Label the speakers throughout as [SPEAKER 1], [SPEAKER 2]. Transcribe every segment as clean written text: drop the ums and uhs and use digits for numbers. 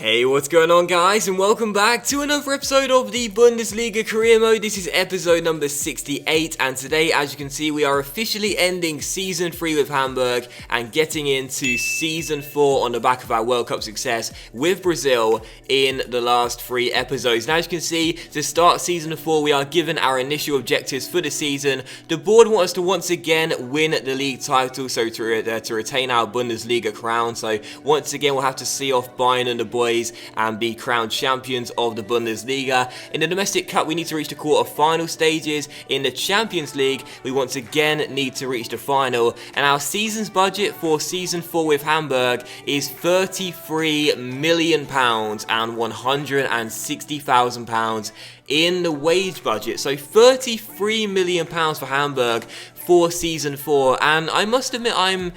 [SPEAKER 1] Hey, what's going on, guys, and welcome back to another episode of the Bundesliga Career Mode. This is episode number 68, and today, as you can see, we are officially ending Season 3 with Hamburg and getting into Season 4 on the back of our World Cup success with Brazil in the last 3 episodes. Now, as you can see, to start Season 4, we are given our initial objectives for the season. The board want us to once again win the league title, so to retain our Bundesliga crown. So, once again, we'll have to see off Bayern and the boys and be crowned champions of the Bundesliga. In the domestic cup, we need to reach the quarter-final stages. In the Champions League, we once again need to reach the final. And our season's budget for Season 4 with Hamburg is £33 million and £160,000 in the wage budget. So £33 million for Hamburg for Season 4, and I must admit I'm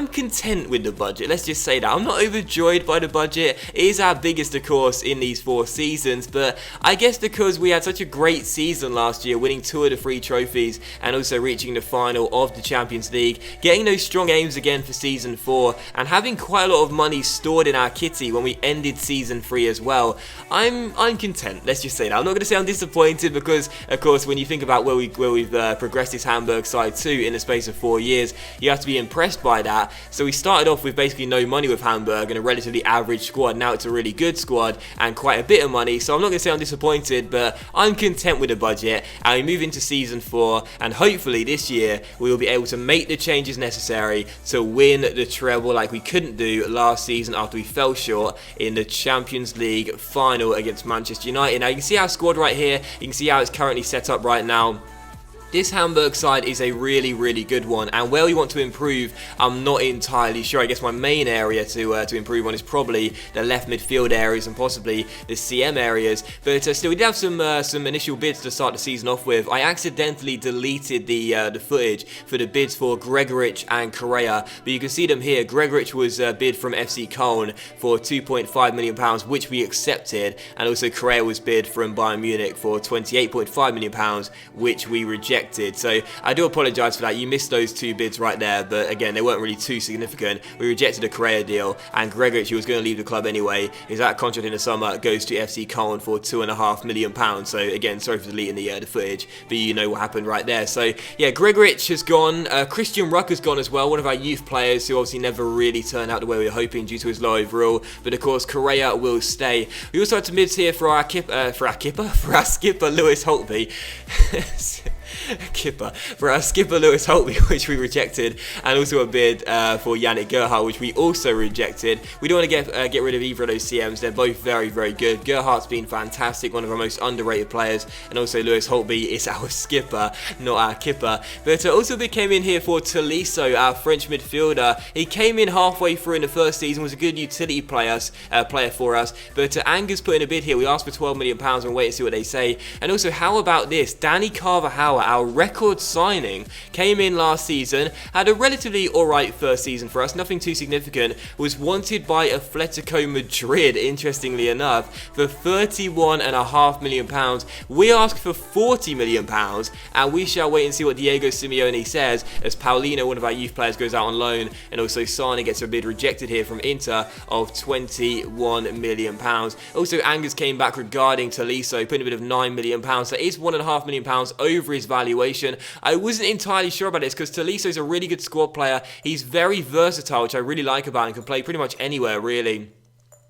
[SPEAKER 1] content with the budget. Let's just say that. I'm not overjoyed by the budget. It is our biggest, of course, in these 4 seasons, but I guess because we had such a great season last year, winning 2 of the 3 trophies and also reaching the final of the Champions League, getting those strong aims again for Season 4, and having quite a lot of money stored in our kitty when we ended Season 3 as well, I'm content. Let's just say that. I'm not going to say I'm disappointed because, of course, when you think about where we've progressed this Hamburg side to in the space of 4 years, you have to be impressed by that. So we started off with basically no money with Hamburg and a relatively average squad. Now it's a really good squad and quite a bit of money, so I'm not going to say I'm disappointed, but I'm content with the budget, and we move into Season 4, and hopefully this year we will be able to make the changes necessary to win the treble like we couldn't do last season after we fell short in the Champions League final against Manchester United. Now you can see our squad right here, you can see how it's currently set up right now. This Hamburg side is a really, really good one, and where we want to improve, I'm not entirely sure. I guess my main area to improve on is probably the left midfield areas and possibly the CM areas. But still, we did have some initial bids to start the season off with. I accidentally deleted the footage for the bids for Gregoritsch and Correa, but you can see them here. Gregoritsch was bid from FC Köln for £2.5 million, which we accepted, and also Correa was bid from Bayern Munich for £28.5 million, which we rejected. So I do apologise for that. You missed those 2 bids right there, but again, they weren't really too significant. We rejected the Correa deal, and Gregoritsch, who was going to leave the club anyway, his contract in the summer goes to FC Köln for £2.5 million. So again, sorry for deleting the footage, but you know what happened right there. So yeah, Gregoritsch has gone. Christian Ruck has gone as well, one of our youth players who obviously never really turned out the way we were hoping due to his low overall. But of course, Correa will stay. We also had some bids here for our skipper Lewis Holtby. For our skipper Lewis Holtby, which we rejected, and also a bid for Yannick Gerhardt, which we also rejected. We don't want to get rid of either of those CMs. They're both very, very good. Gerhardt's been fantastic, one of our most underrated players, and also Lewis Holtby is our skipper, not our kipper. But also we came in here for Tolisso, our French midfielder. He came in halfway through in the first season, was a good utility player for us. But Anger's put in a bid here. We asked for £12 million and wait and see what they say. And also, how about this? Danny Carvajal, our record signing, came in last season, had a relatively alright first season for us, nothing too significant, was wanted by Atletico Madrid, interestingly enough, for £31.5 million. We asked for £40 million, and we shall wait and see what Diego Simeone says, as Paulino, one of our youth players, goes out on loan, and also Sane gets a bid rejected here from Inter of £21 million. Also, Angers came back regarding Tolisso, putting a bid of £9 million, so it is £1.5 million over his valuation. I wasn't entirely sure about this because Tolisso is a really good squad player. He's very versatile, which I really like about him. Can play pretty much anywhere, really,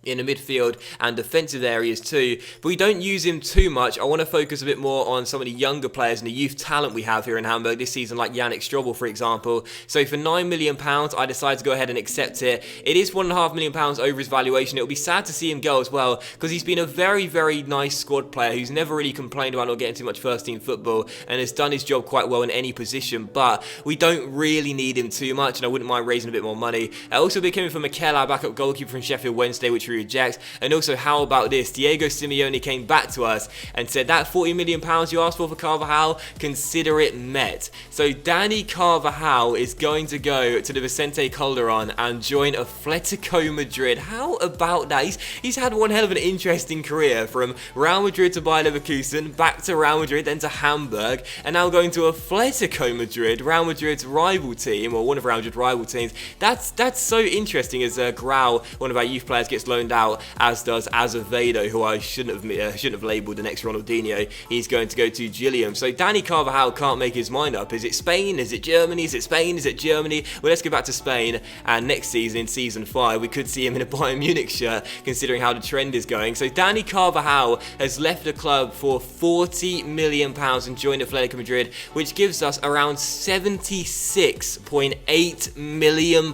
[SPEAKER 1] in the midfield and defensive areas too, but we don't use him too much. I want to focus a bit more on some of the younger players and the youth talent we have here in Hamburg this season, like Yannick Strobel, for example. So for £9 million, I decided to go ahead and accept it. It is £1.5 million over his valuation. It'll be sad to see him go as well, because he's been a very, very nice squad player who's never really complained about not getting too much first team football and has done his job quite well in any position, but we don't really need him too much, and I wouldn't mind raising a bit more money. Also became from Mikel, our backup goalkeeper from Sheffield Wednesday, which we reject. And also, how about this? Diego Simeone came back to us and said that £40 million you asked for Carvajal, consider it met. So Danny Carvajal is going to go to the Vicente Calderon and join Atletico Madrid. How about that? He's had one hell of an interesting career, from Real Madrid to Bayer Leverkusen, back to Real Madrid, then to Hamburg, and now going to Atletico Madrid, Real Madrid's rival team, or one of Real Madrid's rival teams. That's so interesting as Grau, one of our youth players, gets loaned loaned out, as does Azevedo, who I shouldn't have labelled the next Ronaldinho. He's going to go to Gilliam. So Dani Carvajal can't make his mind up. Is it Spain? Is it Germany? Is it Spain? Is it Germany? Well, let's go back to Spain, and next season, in season 5, we could see him in a Bayern Munich shirt, considering how the trend is going. So Dani Carvajal has left the club for £40 million and joined Atletico Madrid, which gives us around £76.8 million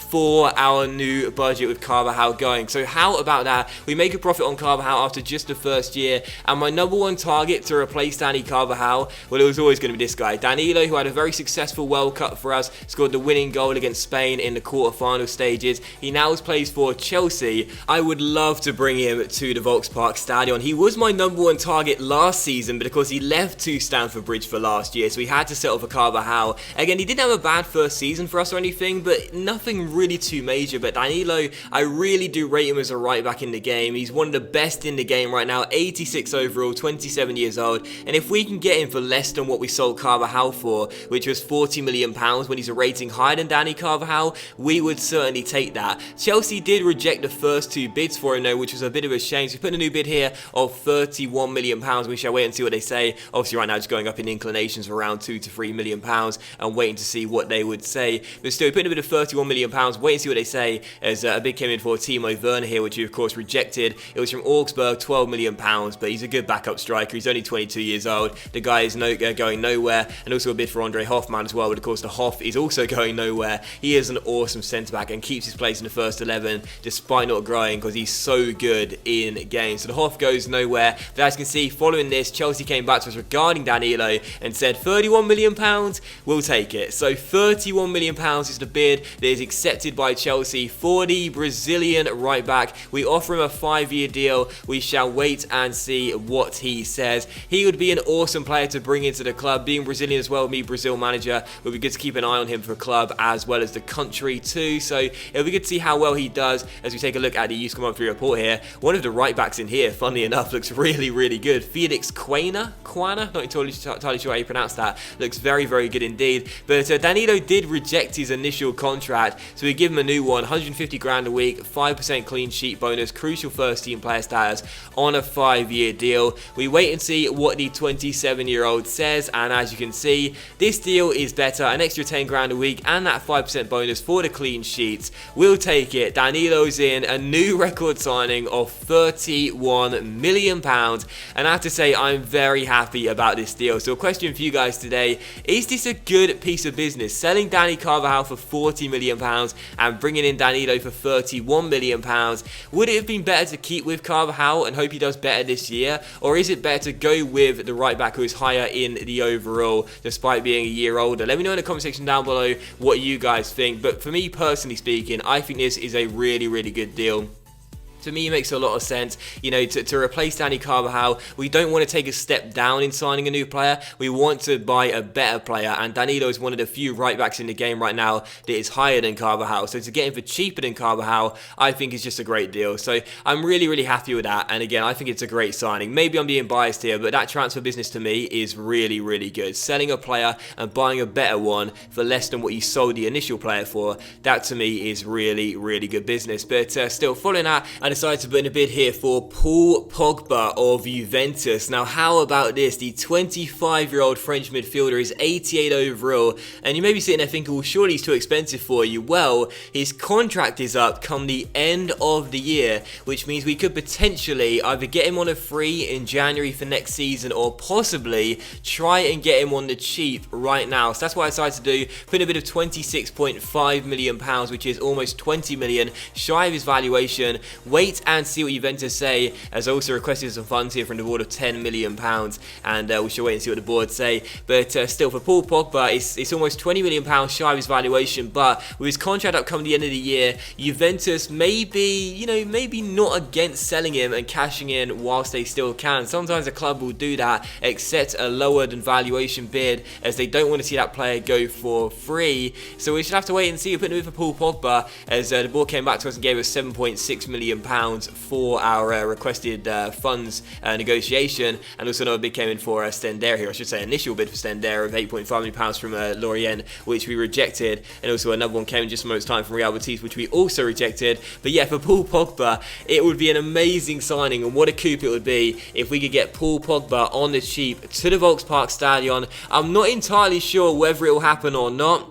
[SPEAKER 1] for our new budget with Carvajal going. So how about that? We make a profit on Carvajal after just the first year, and my number one target to replace Dani Carvajal, well, it was always going to be this guy, Danilo, who had a very successful World Cup for us, scored the winning goal against Spain in the quarter-final stages. He now plays for Chelsea. I would love to bring him to the Volkspark Stadion. He was my number one target last season, but because he left to Stamford Bridge for last year, so we had to settle for Carvajal. Again, he didn't have a bad first season for us or anything, but nothing really too major. But Danilo, I really do rate him as a right back in the game. He's one of the best in the game right now, 86 overall, 27 years old, and if we can get him for less than what we sold Carvajal for, which was £40 million when he's a rating higher than Dani Carvajal, we would certainly take that. Chelsea did reject the first 2 bids for him though, which was a bit of a shame. So we put a new bid here of £31 million. We shall wait and see what they say. Obviously right now it's going up in inclinations of around £2 to £3 million, and waiting to see what they would say. But still, putting a bit of £31 million, wait and see what they say, as a bid came in for Timo Werner here, which we of course rejected. It was from Augsburg, £12 million, but he's a good backup striker. He's only 22 years old. The guy is going nowhere. And also a bid for Andre Hoffmann as well, but of course the Hoff is also going nowhere. He is an awesome centre-back and keeps his place in the first 11 despite not growing, because he's so good in games. So the Hoff goes nowhere. But as you can see, following this, Chelsea came back to us regarding Danilo and said £31 million, we'll take it. So £31 million is the bid that is accepted by Chelsea for the Brazilian right back. We offer him a 5-year deal. We shall wait and see what he says. He would be an awesome player to bring into the club. Being Brazilian as well, me Brazil manager, it would be good to keep an eye on him for the club as well as the country too. So it'll be good to see how well he does as we take a look at the Youth Monthly report here. One of the right backs in here, funnily enough, looks really good. Felix Quaina, not entirely sure how you pronounce that. Looks very good indeed. But Danilo did reject his initial contract, so we give him a new one, 150 grand a week, 5% clean sheet bonus, crucial first team player status on a 5-year deal. We wait and see what the 27-year-old says, and as you can see, this deal is better, an extra 10 grand a week and that 5% bonus for the clean sheets. We'll take it. Danilo's in, a new record signing of £31 million, and I have to say I'm very happy about this deal. So a question for you guys today, is this a good piece of business? Selling Dani Carvajal for £40 million and bringing in Danilo for £31 million. Would it have been better to keep with Carvajal and hope he does better this year, or is it better to go with the right back who is higher in the overall despite being a year older? Let me know in the comment section down below what you guys think, but for me personally speaking, I think this is a really good deal. To me, it makes a lot of sense, you know, to replace Dani Carvajal. We don't want to take a step down in signing a new player. We want to buy a better player, and Danilo is one of the few right backs in the game right now that is higher than Carvajal. So to get him for cheaper than Carvajal, I think is just a great deal. So I'm really happy with that. And again, I think it's a great signing. Maybe I'm being biased here, but that transfer business to me is really good. Selling a player and buying a better one for less than what you sold the initial player for, that to me is really good business. But still, following that, I decided to put in a bid here for Paul Pogba of Juventus. Now, how about this? The 25-year-old French midfielder is 88 overall, and you may be sitting there thinking, well, surely he's too expensive for you. Well, his contract is up come the end of the year, which means we could potentially either get him on a free in January for next season, or possibly try and get him on the cheap right now. So that's what I decided to do, put in a bid of £26.5 million, which is almost 20 million shy of his valuation. Wait and see what Juventus say, as I also requested some funds here from the board of £10 million, and we shall wait and see what the board say. But still, for Paul Pogba, it's almost £20 million shy of his valuation, but with his contract up coming the end of the year, Juventus maybe not against selling him and cashing in whilst they still can. Sometimes a club will do that, accept a lower than valuation bid, as they don't want to see that player go for free. So we should have to wait and see. We're putting a bid for Paul Pogba, as the board came back to us and gave us £7.6 million. for our requested funds negotiation, and also another bid came in for Stendera here. I should say initial bid for Stendera of £8.5 million from Lorient, which we rejected, and also another one came in just a moment's time from Real Betis, which we also rejected. But yeah, for Paul Pogba, it would be an amazing signing, and what a coup it would be if we could get Paul Pogba on the cheap to the Volkspark Stadion. I'm not entirely sure whether it will happen or not.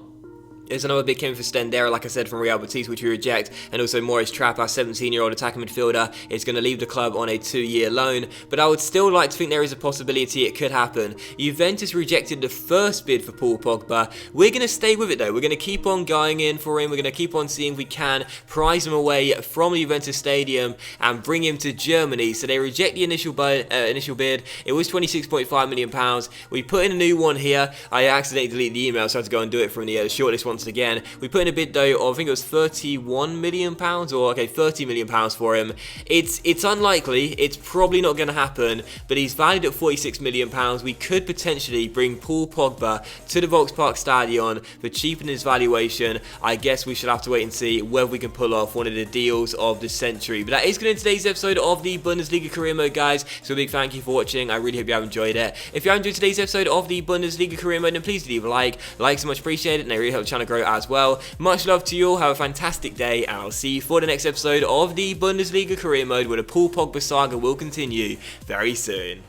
[SPEAKER 1] There's another bid came for Stendera, like I said, from Real Betis, which we reject, and also Maurice Trapp, our 17-year-old attacking midfielder, is going to leave the club on a 2-year loan, but I would still like to think there is a possibility it could happen. Juventus rejected the first bid for Paul Pogba. We're going to stay with it though. We're going to keep on going in for him. We're going to keep on seeing if we can prize him away from the Juventus Stadium and bring him to Germany. So they reject the initial bid. It was £26.5 million. We put in a new one here. I accidentally deleted the email, so I had to go and do it from the shortlist once again. We put in a bid though of, I think it was £31 million, or okay, £30 million for him. It's unlikely, it's probably not going to happen, but he's valued at £46 million. We could potentially bring Paul Pogba to the Volkspark Stadion for cheapening his valuation. I guess we should have to wait and see whether we can pull off one of the deals of the century. But that is going to today's episode of the Bundesliga Career Mode, guys. So a big thank you for watching. I really hope you have enjoyed it. If you have enjoyed today's episode of the Bundesliga Career Mode, then please leave a like. Likes are much appreciated, and they really help the channel grow as well. Much love to you all. Have a fantastic day, and I'll see you for the next episode of the Bundesliga Career Mode, where the Paul Pogba saga will continue very soon.